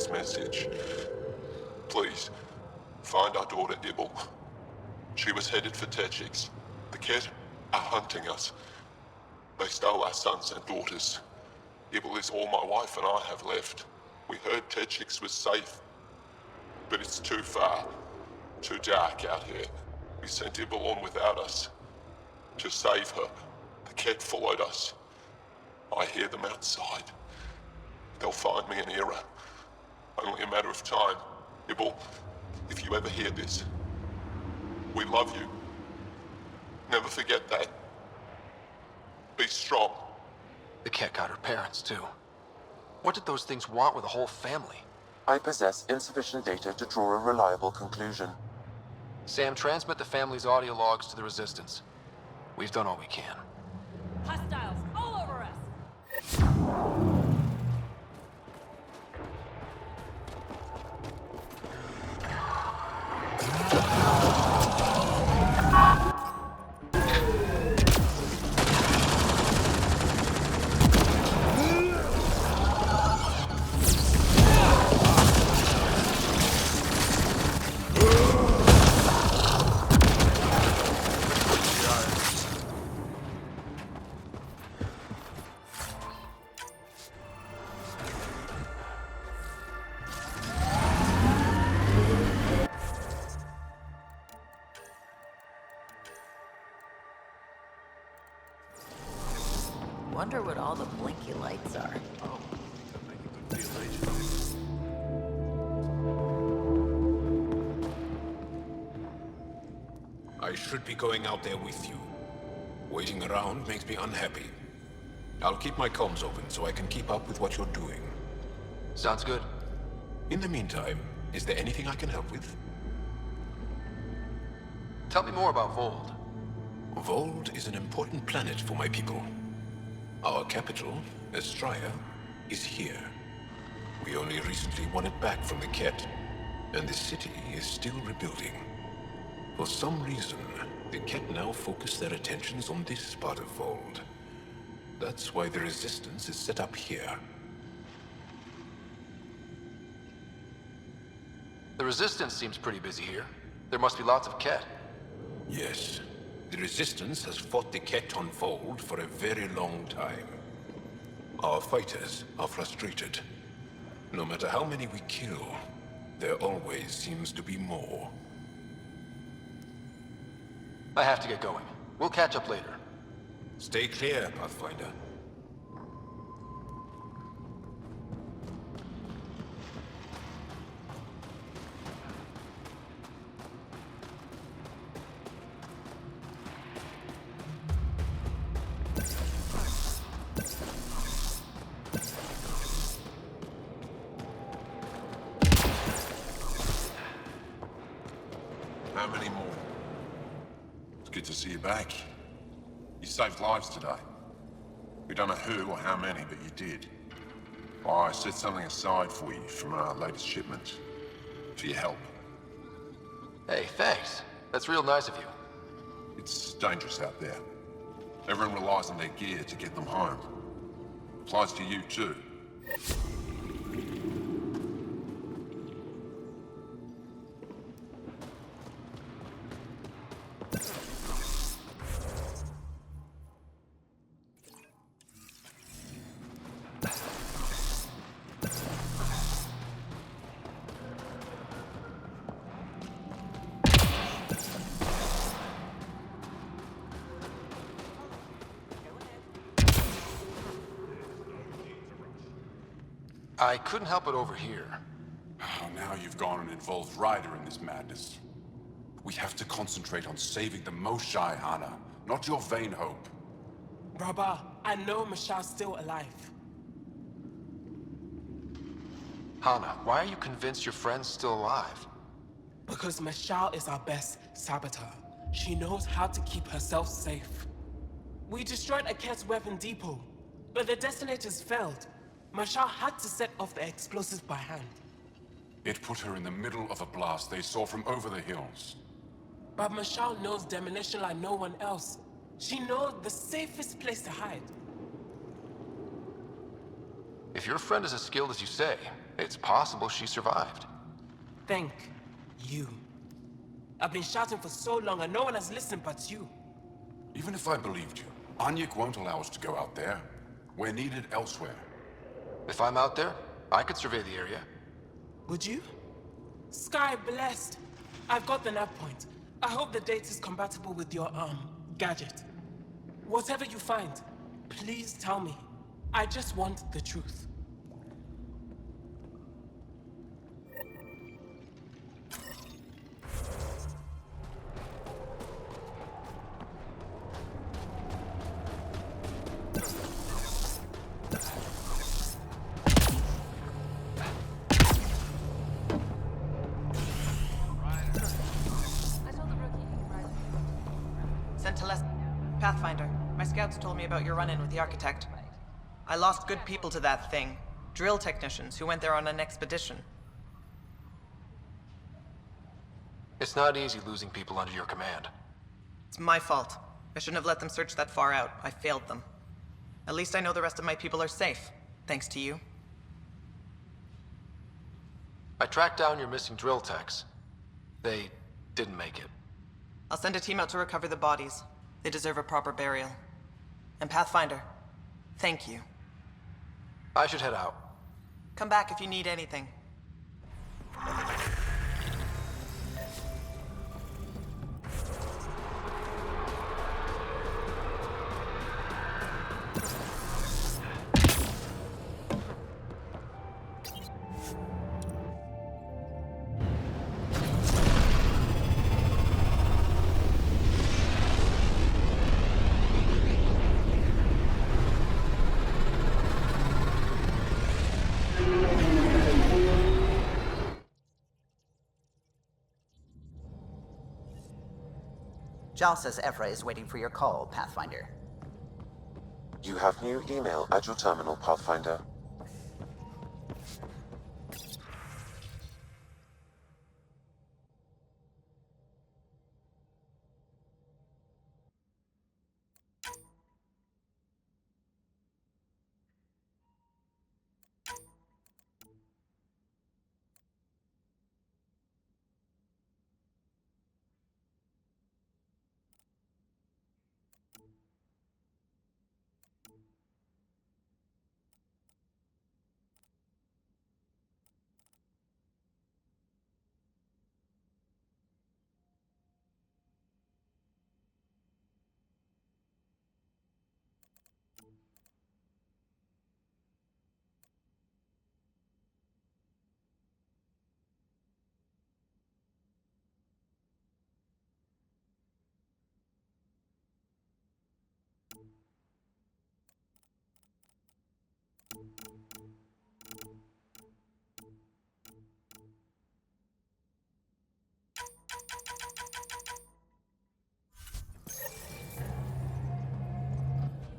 this message. Please, find our daughter Ibble. She was headed for Techix. The Ket are hunting us. They stole our sons and daughters. Ibble is all my wife and I have left. We heard Techix was safe, but it's too far, too dark out here. We sent Ibble on without us. To save her, the Ket followed us. I hear them outside. They'll find me in Era. Only a matter of time. Ibble, if you ever hear this, we love you. Never forget that. Be strong. The Ket got her parents, too. What did those things want with a whole family? I possess insufficient data to draw a reliable conclusion. Sam, transmit the family's audio logs to the Resistance. We've done all we can. Hostiles all over us! Wonder what all the blinky lights are. Oh, that make a good deal later. I should be going out there with you. Waiting around makes me unhappy. I'll keep my comms open so I can keep up with what you're doing. Sounds good. In the meantime, is there anything I can help with? Tell me more about Vold. Vold is an important planet for my people. Our capital, Estraya, is here. We only recently won it back from the Ket, and the city is still rebuilding. For some reason, the Ket now focus their attentions on this part of Vold. That's why the Resistance is set up here. The Resistance seems pretty busy here. There must be lots of Ket. Yes. The Resistance has fought the Ket on Vold for a very long time. Our fighters are frustrated. No matter how many we kill, there always seems to be more. I have to get going. We'll catch up later. Stay clear, Pathfinder. How many more? It's good to see you back. You saved lives today. We don't know who or how many, but you did. I set something aside for you from our latest shipment. For your help. Hey, thanks. That's real nice of you. It's dangerous out there. Everyone relies on their gear to get them home. Applies to you too. I couldn't help it over here. Oh, now you've gone and involved Ryder in this madness. We have to concentrate on saving the Moshae, Hana, not your vain hope. Rabah, I know Mashal's still alive. Hana, why are you convinced your friend's still alive? Because Mashal is our best saboteur. She knows how to keep herself safe. We destroyed a Ket's weapon depot, but the detonators failed. Mashal had to set off the explosives by hand. It put her in the middle of a blast they saw from over the hills. But Mashal knows demolition like no one else. She knows the safest place to hide. If your friend is as skilled as you say, It's possible she survived. Thank you. I've been shouting for so long and no one has listened but you. Even if I believed you, Anyek won't allow us to go out there. We're needed elsewhere. If I'm out there, I could survey the area. Would you? Sky blessed. I've got the nav point. I hope the data is compatible with your, gadget. Whatever you find, please tell me. I just want the truth. Pathfinder, my scouts told me about your run-in with the Architect. I lost good people to that thing. Drill technicians who went there on an expedition. It's not easy losing people under your command. It's my fault. I shouldn't have let them search that far out. I failed them. At least I know the rest of my people are safe, thanks to you. I tracked down your missing drill techs. They didn't make it. I'll send a team out to recover the bodies. They deserve a proper burial. And Pathfinder, thank you. I should head out. Come back if you need anything. Jal says Evra is waiting for your call, Pathfinder. You have new email at your terminal, Pathfinder.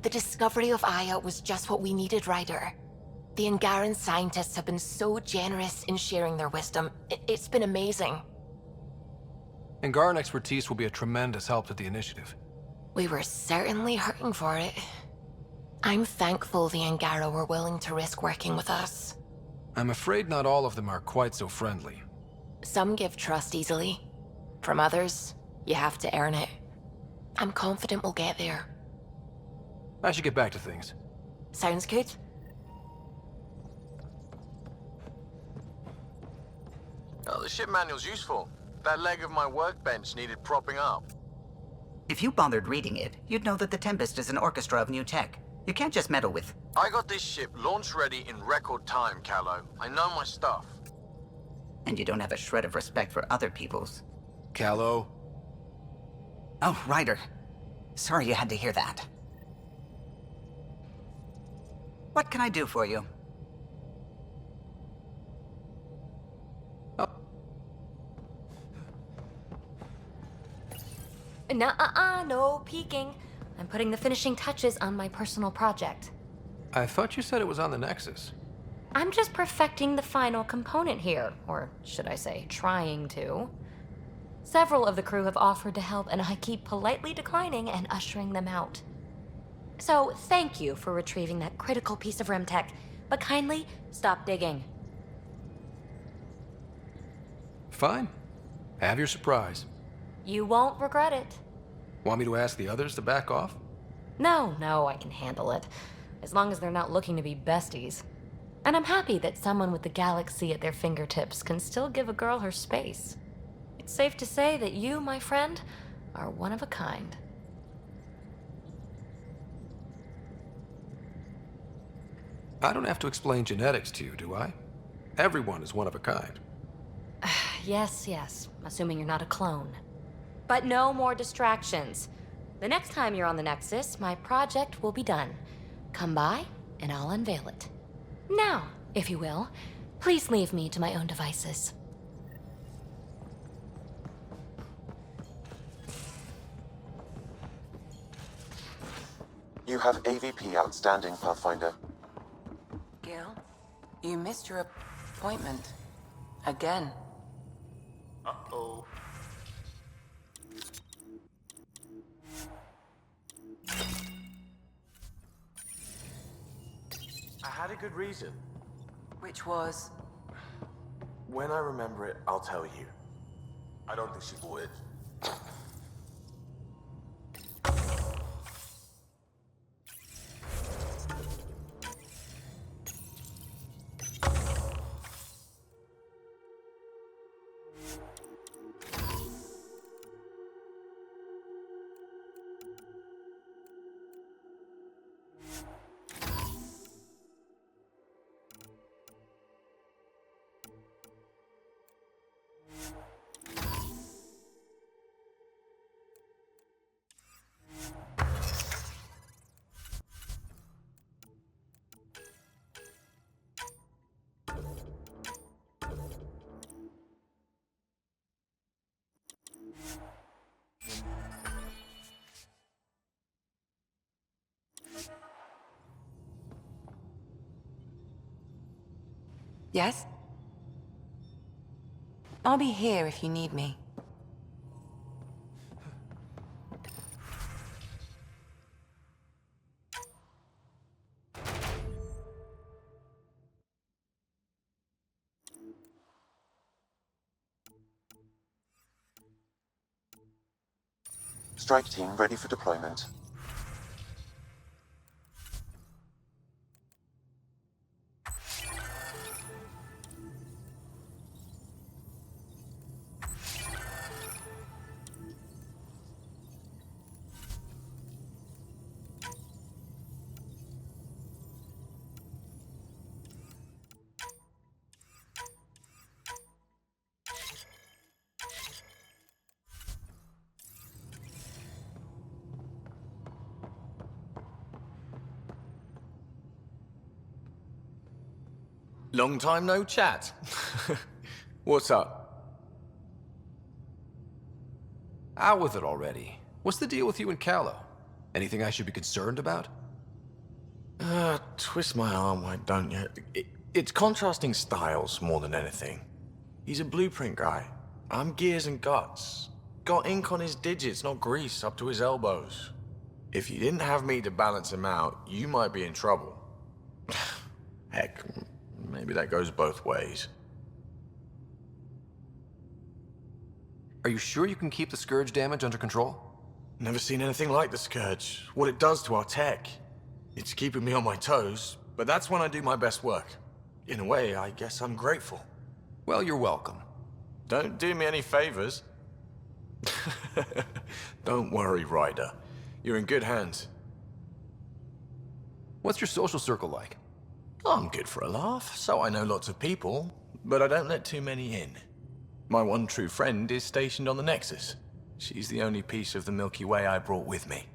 The discovery of Aya was just what we needed, Ryder. The Angaran scientists have been so generous in sharing their wisdom. It's been amazing. Angaran expertise will be a tremendous help to the initiative. We were certainly hurting for it. I'm thankful the Angara were willing to risk working with us. I'm afraid not all of them are quite so friendly. Some give trust easily. From others, you have to earn it. I'm confident we'll get there. I should get back to things. Sounds good. Oh, the ship manual's useful. That leg of my workbench needed propping up. If you bothered reading it, you'd know that the Tempest is an orchestra of new tech. You can't just meddle with... I got this ship launch ready in record time, Callow. I know my stuff. And you don't have a shred of respect for other people's. Callow? Oh, Ryder. Sorry you had to hear that. What can I do for you? No peeking. I'm putting the finishing touches on my personal project. I thought you said it was on the Nexus. I'm just perfecting the final component here, or should I say, trying to. Several of the crew have offered to help, and I keep politely declining and ushering them out. So, thank you for retrieving that critical piece of REM tech, but kindly stop digging. Fine. Have your surprise. You won't regret it. Want me to ask the others to back off? No, I can handle it. As long as they're not looking to be besties. And I'm happy that someone with the galaxy at their fingertips can still give a girl her space. It's safe to say that you, my friend, are one of a kind. I don't have to explain genetics to you, do I? Everyone is one of a kind. Yes, assuming you're not a clone. But no more distractions. The next time you're on the Nexus, my project will be done. Come by, and I'll unveil it. Now, if you will, please leave me to my own devices. You have AVP outstanding, Pathfinder. Gil, you missed your appointment. Again. Uh-oh. I had a good reason. Which was? When I remember it, I'll tell you. I don't think she would. Yes? I'll be here if you need me. Strike team ready for deployment. Long time no chat. What's up? Out with it already. What's the deal with you and Callow? Anything I should be concerned about? Twist my arm, why don't you? It's contrasting styles more than anything. He's a blueprint guy. I'm gears and guts. Got ink on his digits, not grease, up to his elbows. If you didn't have me to balance him out, you might be in trouble. Heck, maybe that goes both ways. Are you sure you can keep the Scourge damage under control? Never seen anything like the Scourge. What it does to our tech. It's keeping me on my toes, but that's when I do my best work. In a way, I guess I'm grateful. Well, you're welcome. Don't do me any favors. Don't worry, Ryder. You're in good hands. What's your social circle like? I'm good for a laugh, so I know lots of people, but I don't let too many in. My one true friend is stationed on the Nexus. She's the only piece of the Milky Way I brought with me.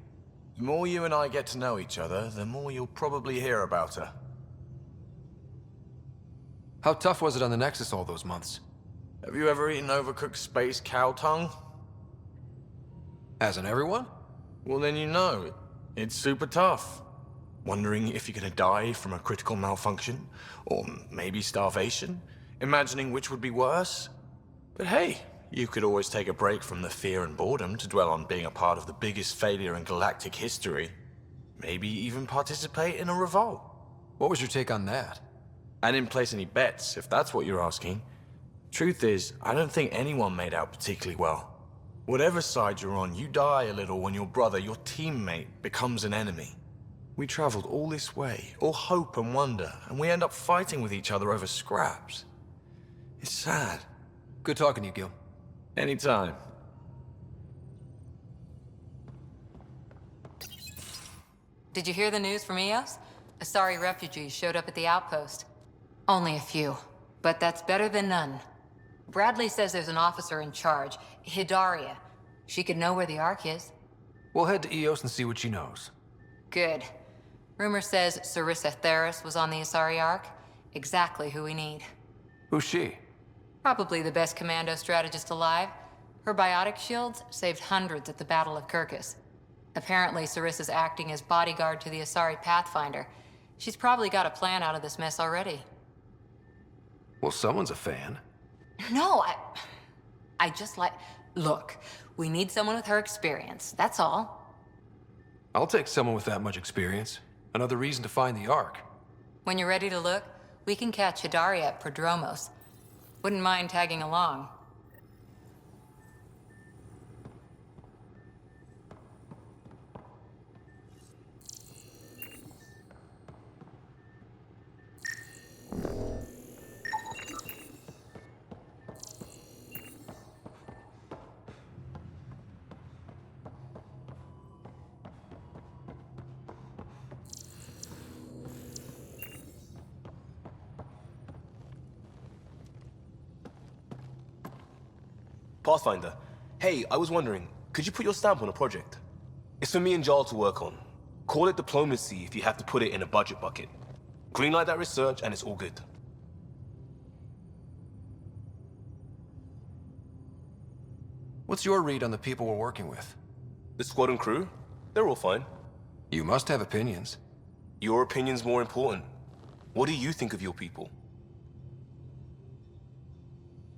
The more you and I get to know each other, the more you'll probably hear about her. How tough was it on the Nexus all those months? Have you ever eaten overcooked space cow tongue? Hasn't everyone? Well, then you know. It's super tough. Wondering if you're gonna die from a critical malfunction? Or maybe starvation? Imagining which would be worse? But hey, you could always take a break from the fear and boredom to dwell on being a part of the biggest failure in galactic history. Maybe even participate in a revolt. What was your take on that? I didn't place any bets, if that's what you're asking. Truth is, I don't think anyone made out particularly well. Whatever side you're on, you die a little when your brother, your teammate, becomes an enemy. We traveled all this way, all hope and wonder, and we end up fighting with each other over scraps. It's sad. Good talking to you, Gil. Anytime. Did you hear the news from Eos? Asari refugees showed up at the outpost. Only a few, but that's better than none. Bradley says there's an officer in charge, Hidaria. She could know where the Ark is. We'll head to Eos and see what she knows. Good. Rumor says Sarissa Theris was on the Asari Ark. Exactly who we need. Who's she? Probably the best commando strategist alive. Her biotic shields saved hundreds at the Battle of Kirkus. Apparently, Sarissa's acting as bodyguard to the Asari Pathfinder. She's probably got a plan out of this mess already. Well, someone's a fan. No, I just like... Look, we need someone with her experience, that's all. I'll take someone with that much experience. Another reason to find the Ark. When you're ready to look, we can catch Hidaria at Prodromos. Wouldn't mind tagging along. Pathfinder, hey, I was wondering, could you put your stamp on a project? It's for me and Jarl to work on. Call it diplomacy if you have to put it in a budget bucket. Greenlight that research and it's all good. What's your read on the people we're working with? The squad and crew? They're all fine. You must have opinions. Your opinion's more important. What do you think of your people?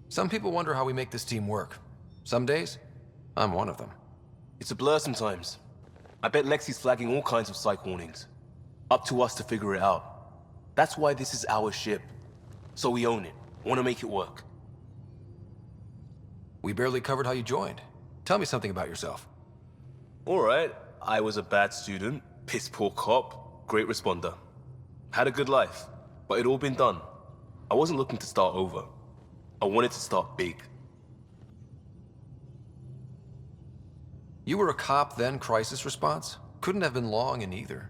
Some people wonder how we make this team work. Some days, I'm one of them. It's a blur sometimes. I bet Lexi's flagging all kinds of psych warnings. Up to us to figure it out. That's why this is our ship. So we own it. Want to make it work. We barely covered how you joined. Tell me something about yourself. Alright, I was a bad student, piss poor cop, great responder. Had a good life, but it'd all been done. I wasn't looking to start over. I wanted to start big. You were a cop, then crisis response? Couldn't have been long in either.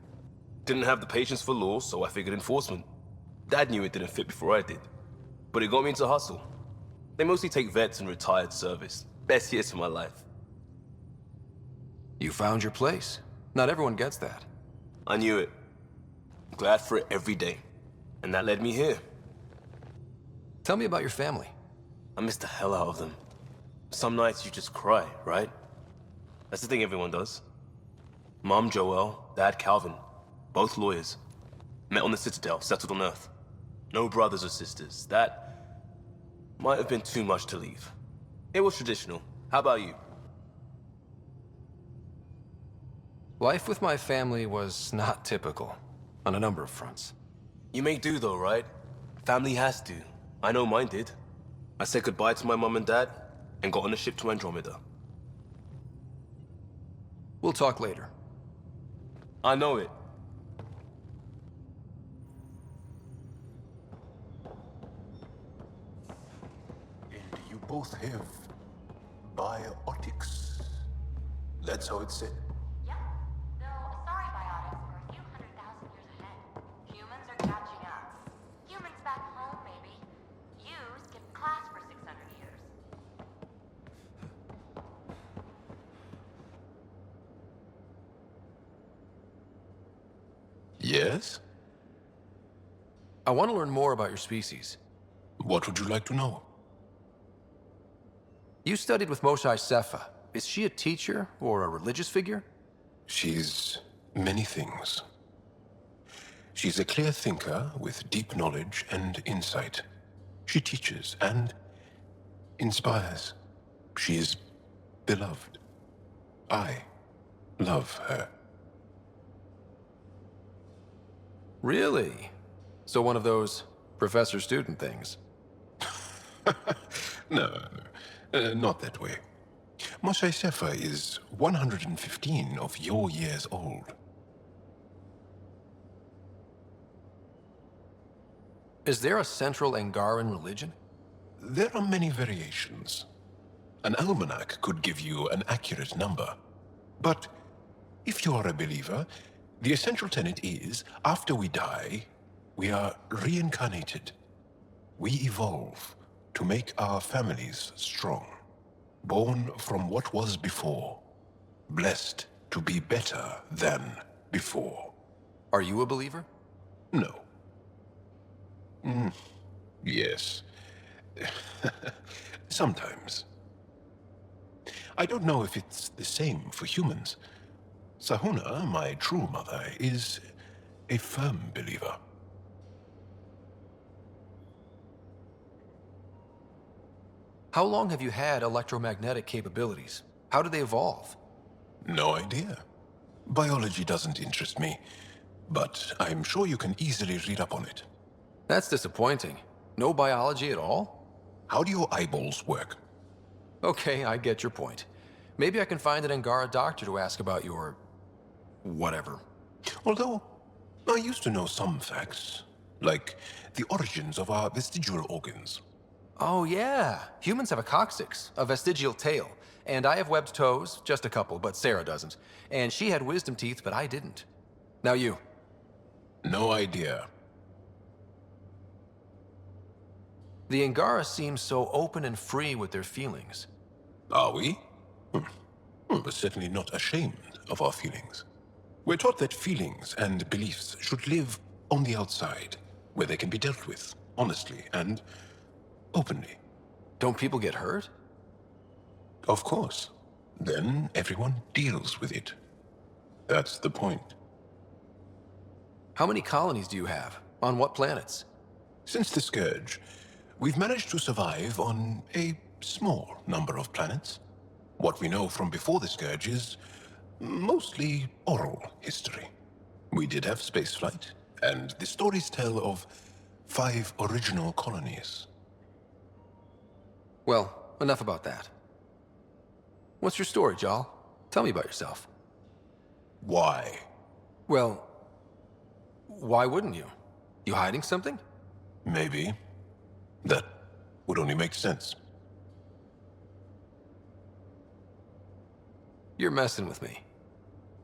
Didn't have the patience for law, so I figured enforcement. Dad knew it didn't fit before I did. But it got me into hustle. They mostly take vets and retired service. Best years of my life. You found your place. Not everyone gets that. I knew it. I'm glad for it every day. And that led me here. Tell me about your family. I miss the hell out of them. Some nights you just cry, right? That's the thing everyone does. Mom Joelle, Dad Calvin, both lawyers. Met on the Citadel, settled on Earth. No brothers or sisters. That might have been too much to leave. It was traditional. How about you? Life with my family was not typical, on a number of fronts. You make do though, right? Family has to. I know mine did. I said goodbye to my mom and dad, and got on a ship to Andromeda. We'll talk later. I know it. And you both have biotics. That's how it's said. Yep. Though Asari biotics are a few 100,000 years ahead. Humans are catching up. Humans back home, maybe. You skipped class for 600 years. Yes? I want to learn more about your species. What would you like to know? You studied with MKIceAndFire. Is she a teacher or a religious figure? She's many things. She's a clear thinker with deep knowledge and insight. She teaches and inspires. She is beloved. I love her. Really? So one of those professor-student things? No, not that way. MKIceAndFire is 115 of your years old. Is there a central Angaran religion? There are many variations. An almanac could give you an accurate number. But if you are a believer, the essential tenet is, after we die, we are reincarnated. We evolve to make our families strong. Born from what was before. Blessed to be better than before. Are you a believer? No. Yes. Sometimes. I don't know if it's the same for humans. Sahuna, my true mother, is a firm believer. How long have you had electromagnetic capabilities? How did they evolve? No idea. Biology doesn't interest me, but I'm sure you can easily read up on it. That's disappointing. No biology at all? How do your eyeballs work? Okay, I get your point. Maybe I can find an Angara doctor to ask about your... whatever. Although, I used to know some facts, like the origins of our vestigial organs. Oh yeah, humans have a coccyx, a vestigial tail, and I have webbed toes, just a couple, but Sarah doesn't. And she had wisdom teeth, but I didn't. Now you. No idea. The Angara seem so open and free with their feelings. Are we? We're certainly not ashamed of our feelings. We're taught that feelings and beliefs should live on the outside, where they can be dealt with, honestly and openly. Don't people get hurt? Of course. Then everyone deals with it. That's the point. How many colonies do you have? On what planets? Since the Scourge, we've managed to survive on a small number of planets. What we know from before the Scourge is mostly oral history. We did have spaceflight, and the stories tell of 5 original colonies. Well, enough about that. What's your story, Jal? Tell me about yourself. Why? Well, why wouldn't you? You hiding something? Maybe. That would only make sense. You're messing with me,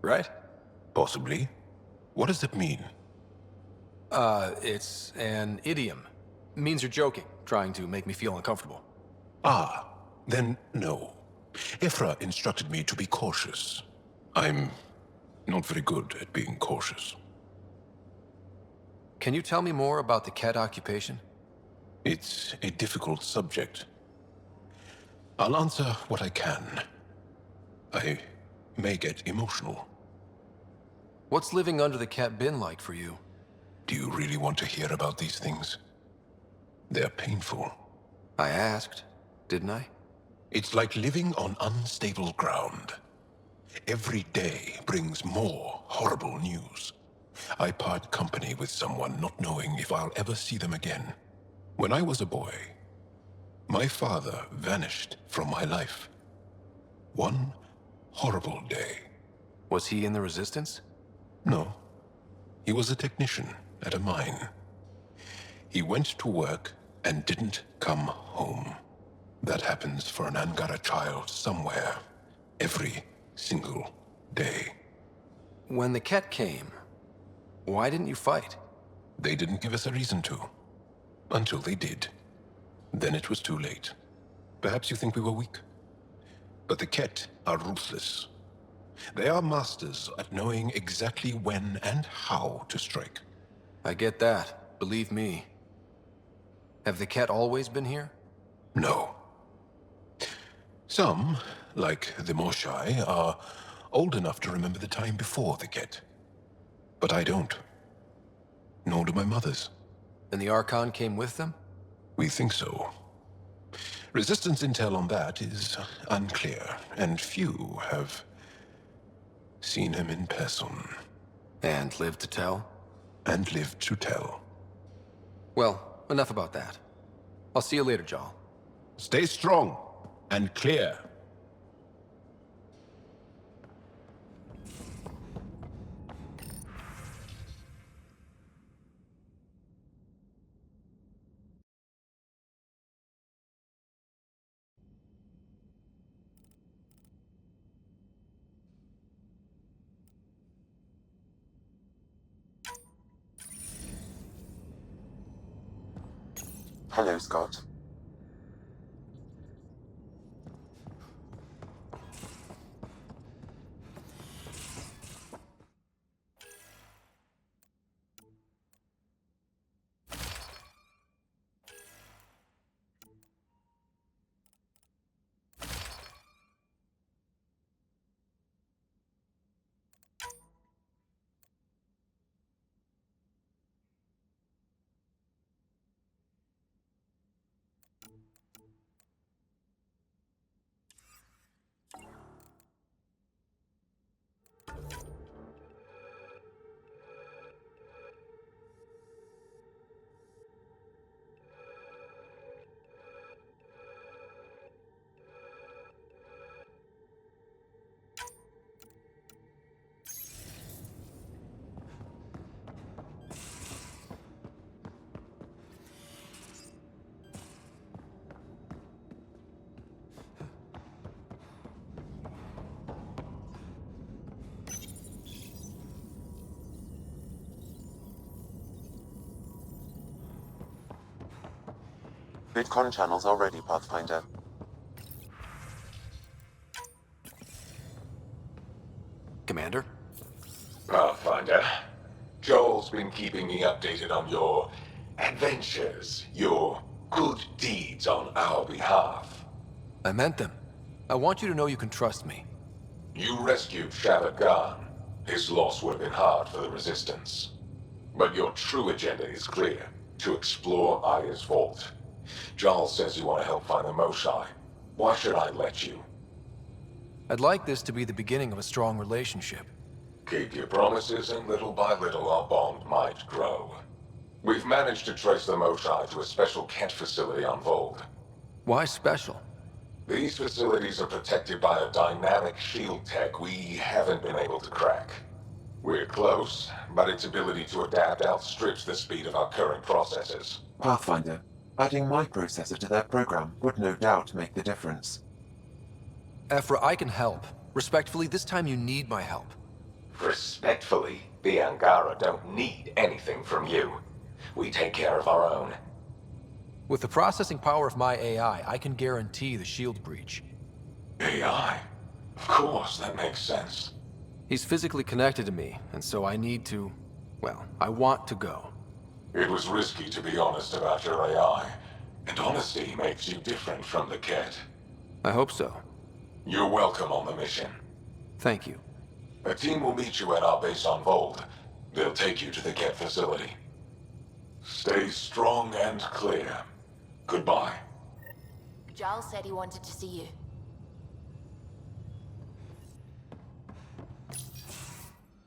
right? Possibly. What does that mean? It's an idiom. Means you're joking, trying to make me feel uncomfortable. Ah, then no. Ephra instructed me to be cautious. I'm not very good at being cautious. Can you tell me more about the Ket occupation? It's a difficult subject. I'll answer what I can. I may get emotional. What's living under the Ket been like for you? Do you really want to hear about these things? They're painful. I asked, didn't I? It's like living on unstable ground. Every day brings more horrible news. I part company with someone not knowing if I'll ever see them again. When I was a boy, my father vanished from my life. One horrible day. Was he in the Resistance? No. He was a technician at a mine. He went to work and didn't come home. That happens for an Angara child somewhere, every single day. When the Ket came, why didn't you fight? They didn't give us a reason to. Until they did. Then it was too late. Perhaps you think we were weak. But the Ket are ruthless. They are masters at knowing exactly when and how to strike. I get that, believe me. Have the Ket always been here? No. Some, like the Moshai, are old enough to remember the time before the Ket. But I don't. Nor do my mothers. And the Archon came with them? We think so. Resistance intel on that is unclear, and few have seen him in person. And lived to tell? And lived to tell. Well, enough about that. I'll see you later, Jal. Stay strong and clear. Hello, Scott. VidCon channels are ready, Pathfinder. Commander? Pathfinder, Joel's been keeping me updated on your adventures, your good deeds on our behalf. I meant them. I want you to know you can trust me. You rescued Shabbat Khan. His loss would have been hard for the Resistance. But your true agenda is clear, to explore Aya's vault. Giles says you want to help find the Moshae. Why should I let you? I'd like this to be the beginning of a strong relationship. Keep your promises, and little by little our bond might grow. We've managed to trace the Moshae to a special Kent facility on Vogue. Why special? These facilities are protected by a dynamic shield tech we haven't been able to crack. We're close, but its ability to adapt outstrips the speed of our current processors. Pathfinder, adding my processor to their program would no doubt make the difference. Ephra, I can help. Respectfully, this time you need my help. Respectfully, the Angara don't need anything from you. We take care of our own. With the processing power of my AI, I can guarantee the shield breach. AI? Of course, that makes sense. He's physically connected to me, and so I need to... well, I want to go. It was risky to be honest about your AI, and honesty makes you different from the Ket. I hope so. You're welcome on the mission. Thank you. A team will meet you at our base on Vold. They'll take you to the Ket facility. Stay strong and clear. Goodbye. Giles said he wanted to see you.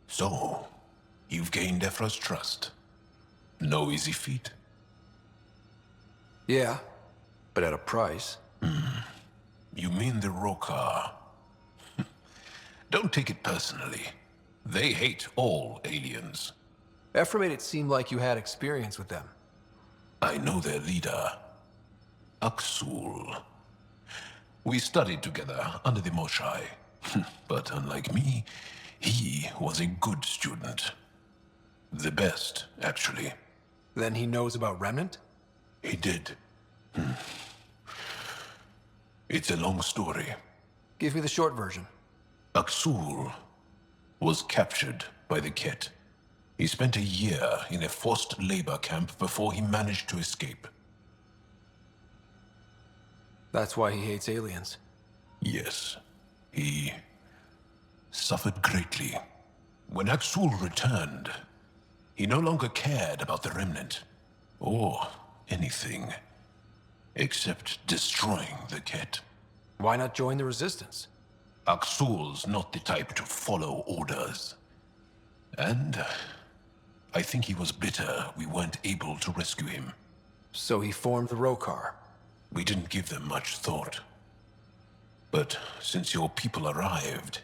So, you've gained Ephra's trust. No easy feat. Yeah, but at a price. You mean the Rokar? Don't take it personally. They hate all aliens. Ephra made it seem like you had experience with them. I know their leader, Aksul. We studied together under the Moshae. But unlike me, he was a good student. The best, actually. Then he knows about Remnant? He did. It's a long story. Give me the short version. Aksul was captured by the Ket. He spent a year in a forced labor camp before he managed to escape. That's why he hates aliens. Yes. He suffered greatly. When Aksul returned, he no longer cared about the Remnant, or anything, except destroying the Ket. Why not join the Resistance? Aksul's not the type to follow orders. And I think he was bitter we weren't able to rescue him. So he formed the Rokar. We didn't give them much thought. But since your people arrived,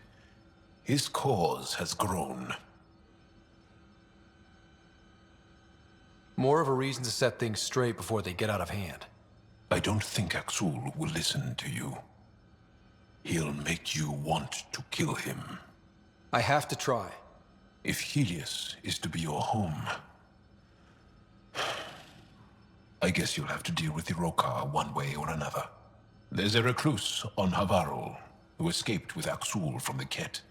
his cause has grown. More of a reason to set things straight before they get out of hand. I don't think Axul will listen to you. He'll make you want to kill him. I have to try. If Helios is to be your home, I guess you'll have to deal with the Rokar one way or another. There's a recluse on Havarul who escaped with Axul from the Ket.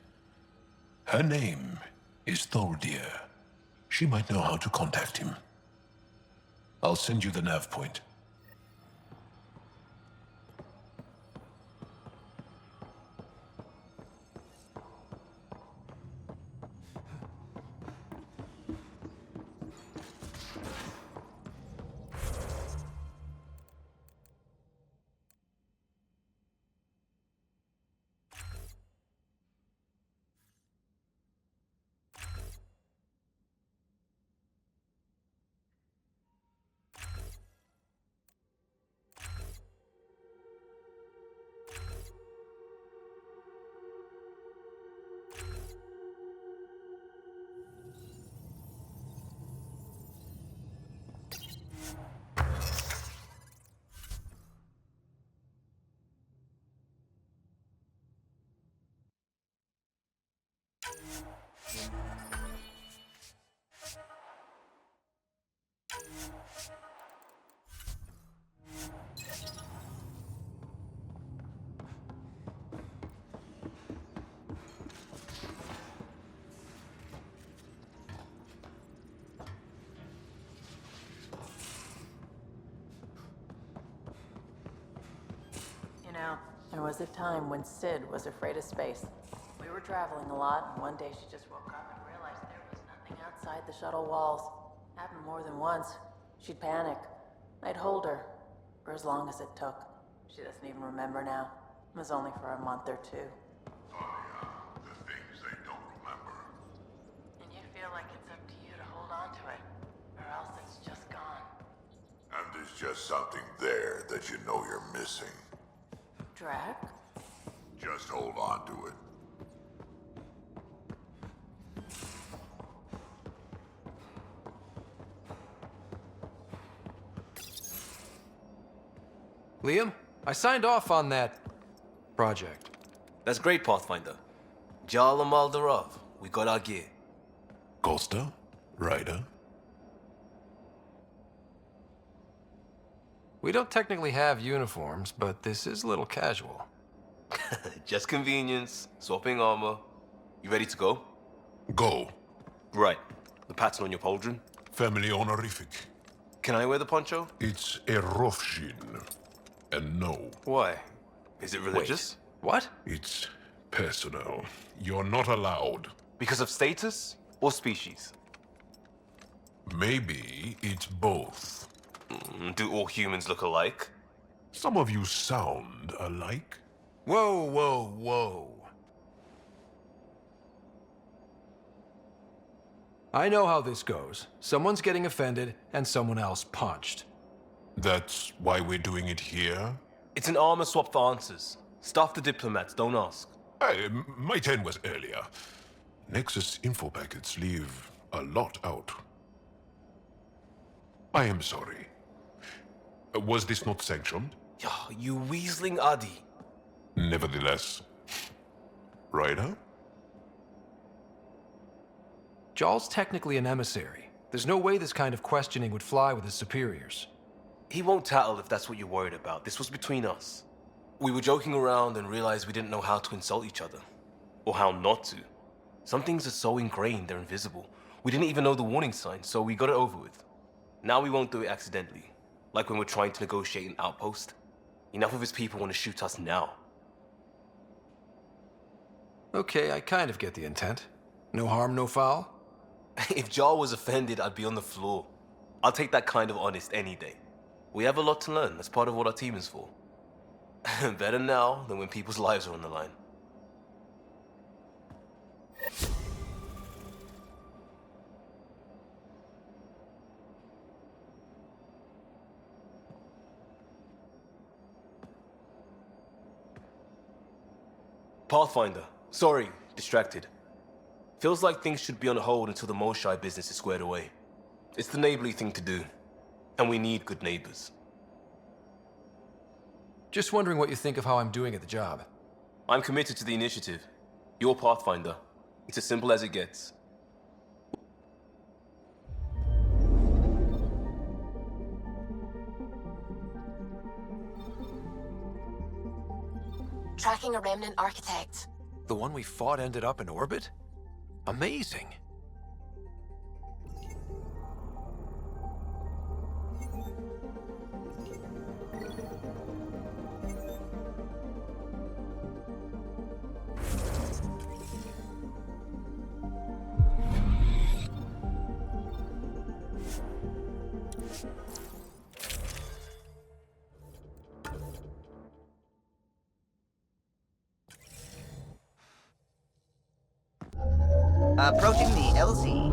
Her name is Tholdir. She might know how to contact him. I'll send you the nav point. You know, there was a time when Sid was afraid of space. We were traveling a lot, and one day she just woke up and realized there was nothing outside the shuttle walls. Happened more than once. She'd panic. I'd hold her, for as long as it took. She doesn't even remember now. It was only for a month or two. The things they don't remember. And you feel like it's up to you to hold on to it, or else it's just gone. And there's just something there that you know you're missing. Drac? Just hold on to it. Liam, I signed off on that project. That's great, Pathfinder. Jal and Maldarov, we got our gear. Costa? Ryder? We don't technically have uniforms, but this is a little casual. Just convenience, swapping armor. You ready to go? Go. Right. The pattern on your pauldron? Family honorific. Can I wear the poncho? It's a Rofshin. And no. Why? Is it religious? Wait, what? It's personal. You're not allowed. Because of status or species? Maybe it's both. Do all humans look alike? Some of you sound alike. Whoa, whoa, whoa. I know how this goes. Someone's getting offended, and someone else punched. That's why we're doing it here? It's an armor swap for answers. Stuff the diplomats, don't ask. Hey, my turn was earlier. Nexus info packets leave a lot out. I am sorry. Was this not sanctioned? You weaseling Adi. Nevertheless. Ryder? Jal's technically an emissary. There's no way this kind of questioning would fly with his superiors. He won't tattle if that's what you're worried about. This was between us. We were joking around and realized we didn't know how to insult each other. Or how not to. Some things are so ingrained they're invisible. We didn't even know the warning sign, so we got it over with. Now we won't do it accidentally. Like when we're trying to negotiate an outpost. Enough of his people want to shoot us now. Okay, I kind of get the intent. No harm, no foul? If Jar was offended, I'd be on the floor. I'll take that kind of honest any day. We have a lot to learn. That's part of what our team is for. Better now than when people's lives are on the line. Pathfinder. Sorry, distracted. Feels like things should be on hold until the Moshai business is squared away. It's the neighborly thing to do. And we need good neighbors. Just wondering what you think of how I'm doing at the job. I'm committed to the initiative. You're Pathfinder. It's as simple as it gets. Tracking a remnant architect. The one we fought ended up in orbit? Amazing. Approaching the LZ.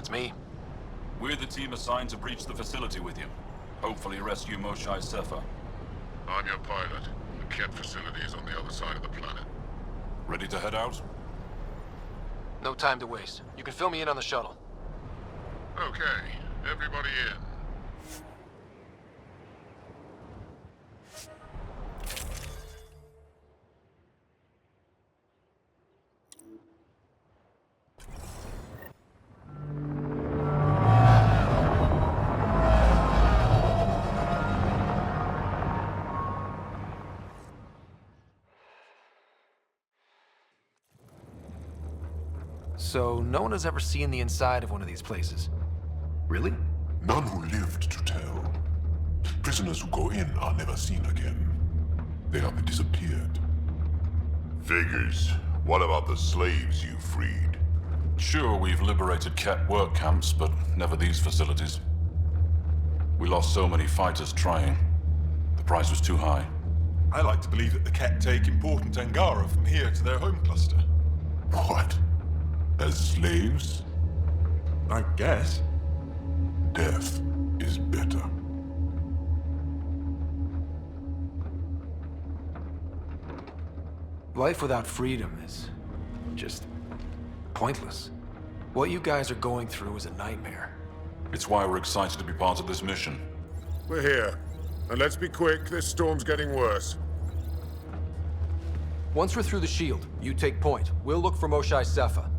That's me. We're the team assigned to breach the facility with you. Hopefully rescue Moshai Sefa. I'm your pilot. The Ket facility is on the other side of the planet. Ready to head out? No time to waste. You can fill me in on the shuttle. Okay, everybody in. So, no one has ever seen the inside of one of these places? Really? None who lived to tell. Prisoners who go in are never seen again. They have disappeared. Figures. What about the slaves you freed? Sure, we've liberated Ket work camps, but never these facilities. We lost so many fighters trying. The price was too high. I like to believe that the Ket take important Angara from here to their home cluster. What? As slaves? I guess. Death is better. Life without freedom is just pointless. What you guys are going through is a nightmare. It's why we're excited to be part of this mission. We're here. And let's be quick, this storm's getting worse. Once we're through the shield, you take point. We'll look for Moshai Sefa.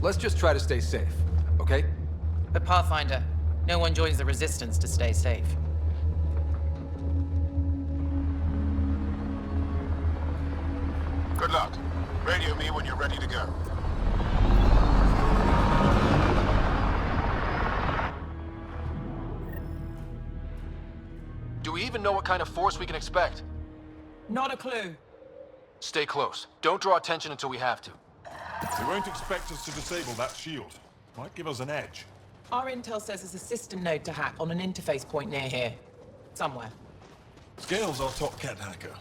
Let's just try to stay safe, okay? But Pathfinder, no one joins the Resistance to stay safe. Good luck. Radio me when you're ready to go. Do we even know what kind of force we can expect? Not a clue. Stay close. Don't draw attention until we have to. They won't expect us to disable that shield. Might give us an edge. Our intel says there's a system node to hack on an interface point near here. Somewhere. Scale's our top Ket hacker.